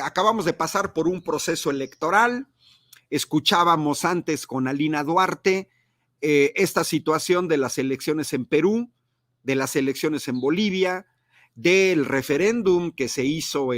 acabamos de pasar por un proceso electoral. Escuchábamos antes con Alina Duarte esta situación de las elecciones en Perú, de las elecciones en Bolivia, del referéndum que se hizo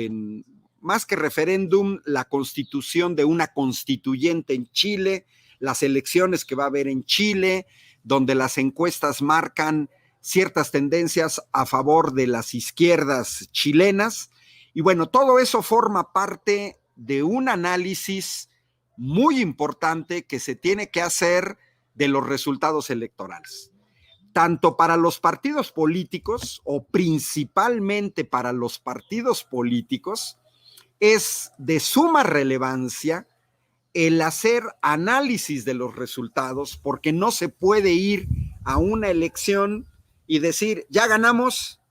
más que referéndum, la constitución de una constituyente en Chile, las elecciones que va a haber en Chile, donde las encuestas marcan ciertas tendencias a favor de las izquierdas chilenas. Y bueno, todo eso forma parte de un análisis muy importante que se tiene que hacer de los resultados electorales. Tanto para los partidos políticos o principalmente para los partidos políticos, es de suma relevancia el hacer análisis de los resultados, porque no se puede ir a una elección y decir, ya ganamos,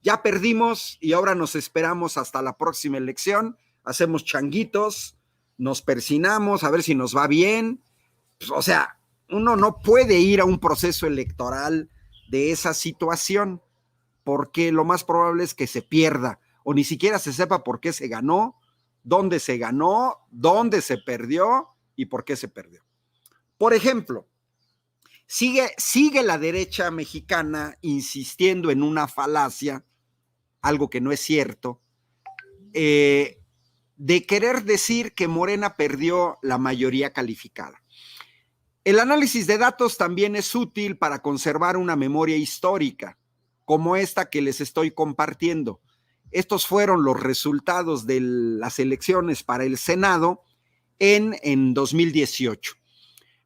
ya perdimos y ahora nos esperamos hasta la próxima elección, hacemos changuitos, nos persinamos a ver si nos va bien. Pues, o sea, uno no puede ir a un proceso electoral de esa situación, porque lo más probable es que se pierda o ni siquiera se sepa por qué se ganó, dónde se perdió y por qué se perdió. Por ejemplo, sigue la derecha mexicana insistiendo en una falacia, algo que no es cierto, de querer decir que Morena perdió la mayoría calificada. El análisis de datos también es útil para conservar una memoria histórica, como esta que les estoy compartiendo. Estos fueron los resultados de las elecciones para el Senado en 2018.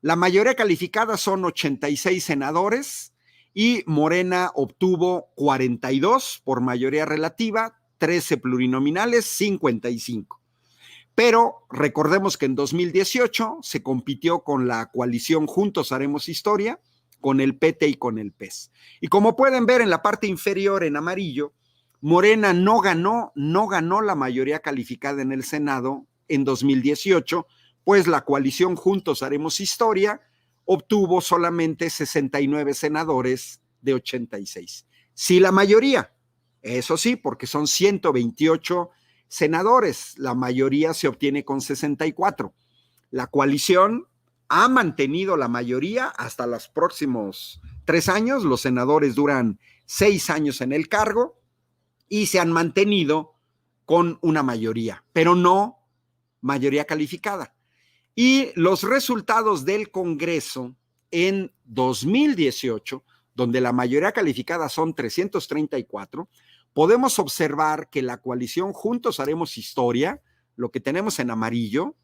La mayoría calificada son 86 senadores y Morena obtuvo 42 por mayoría relativa, 13 plurinominales, 55. Pero recordemos que en 2018 se compitió con la coalición Juntos Haremos Historia, con el PT y con el PES. Y como pueden ver en la parte inferior en amarillo, Morena no ganó la mayoría calificada en el Senado en 2018, pues la coalición Juntos Haremos Historia obtuvo solamente 69 senadores de 86. Sí, la mayoría, eso sí, porque son 128 senadores, la mayoría se obtiene con 64. La coalición ha mantenido la mayoría hasta los próximos 3 años, los senadores duran 6 años en el cargo y se han mantenido con una mayoría, pero no mayoría calificada. Y los resultados del Congreso en 2018, donde la mayoría calificada son 334, podemos observar que la coalición Juntos Haremos Historia, lo que tenemos en amarillo,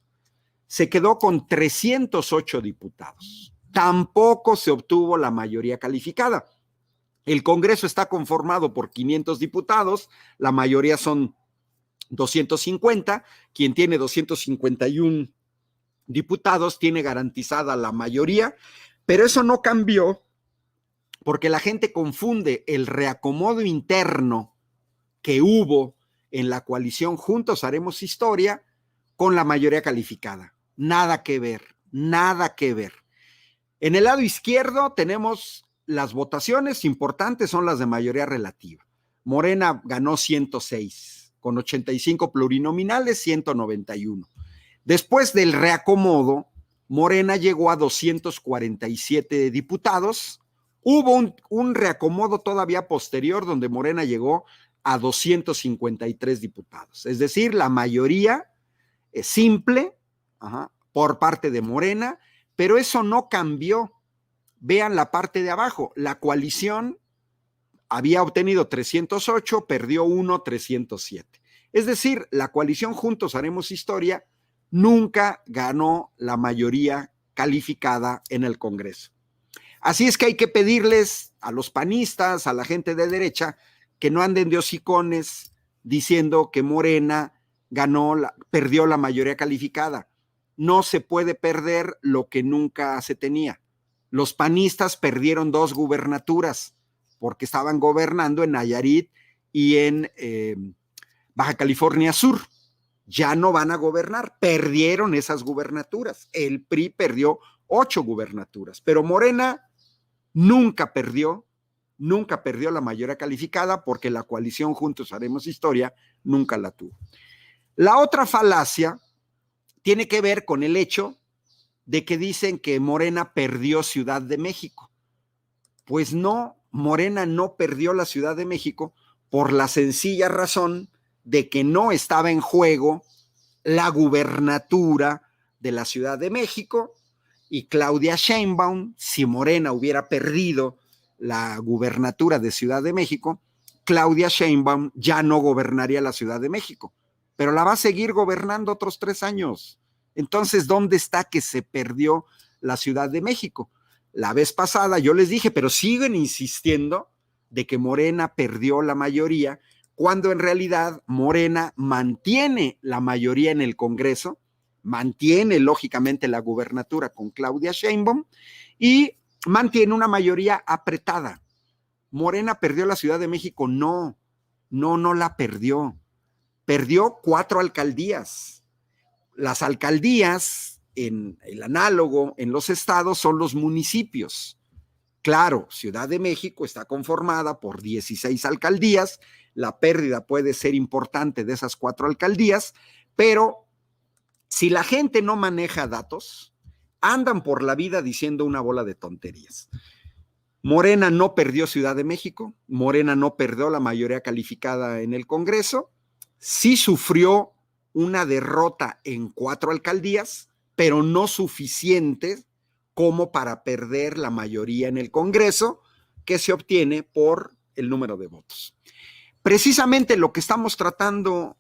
se quedó con 308 diputados. Tampoco se obtuvo la mayoría calificada. El Congreso está conformado por 500 diputados, la mayoría son 250, quien tiene 251 diputados tiene garantizada la mayoría, pero eso no cambió porque la gente confunde el reacomodo interno que hubo en la coalición Juntos Haremos Historia con la mayoría calificada. Nada que ver, nada que ver. En el lado izquierdo tenemos las votaciones importantes, son las de mayoría relativa. Morena ganó 106, con 85 plurinominales, 191. Después del reacomodo, Morena llegó a 247 diputados. Hubo un reacomodo todavía posterior donde Morena llegó a 253 diputados. Es decir, la mayoría es simple por parte de Morena, pero eso no cambió. Vean la parte de abajo. La coalición había obtenido 308, perdió 307. Es decir, la coalición Juntos Haremos Historia nunca ganó la mayoría calificada en el Congreso. Así es que hay que pedirles a los panistas, a la gente de derecha, que no anden de hocicones diciendo que Morena perdió la mayoría calificada. No se puede perder lo que nunca se tenía. Los panistas perdieron 2 gubernaturas porque estaban gobernando en Nayarit y en Baja California Sur. Ya no van a gobernar, perdieron esas gubernaturas. El PRI perdió 8 gubernaturas, pero Morena nunca perdió la mayoría calificada porque la coalición Juntos Haremos Historia nunca la tuvo. La otra falacia tiene que ver con el hecho de que dicen que Morena perdió Ciudad de México. Pues no, Morena no perdió la Ciudad de México por la sencilla razón de que no estaba en juego la gubernatura de la Ciudad de México, y Claudia Sheinbaum, si Morena hubiera perdido la gubernatura de Ciudad de México, Claudia Sheinbaum ya no gobernaría la Ciudad de México, pero la va a seguir gobernando otros 3 años. Entonces, ¿dónde está que se perdió la Ciudad de México? La vez pasada yo les dije, pero siguen insistiendo de que Morena perdió la mayoría, cuando en realidad Morena mantiene la mayoría en el Congreso, mantiene lógicamente la gubernatura con Claudia Sheinbaum y mantiene una mayoría apretada. Morena perdió la Ciudad de México, no la perdió. Perdió 4 alcaldías. Las alcaldías, en el análogo en los estados, son los municipios. Claro, Ciudad de México está conformada por 16 alcaldías, la pérdida puede ser importante de esas 4 alcaldías, pero si la gente no maneja datos, andan por la vida diciendo una bola de tonterías. Morena no perdió Ciudad de México, Morena no perdió la mayoría calificada en el Congreso, sí sufrió una derrota en 4 alcaldías, pero no suficiente como para perder la mayoría en el Congreso, que se obtiene por el número de votos. Precisamente lo que estamos tratando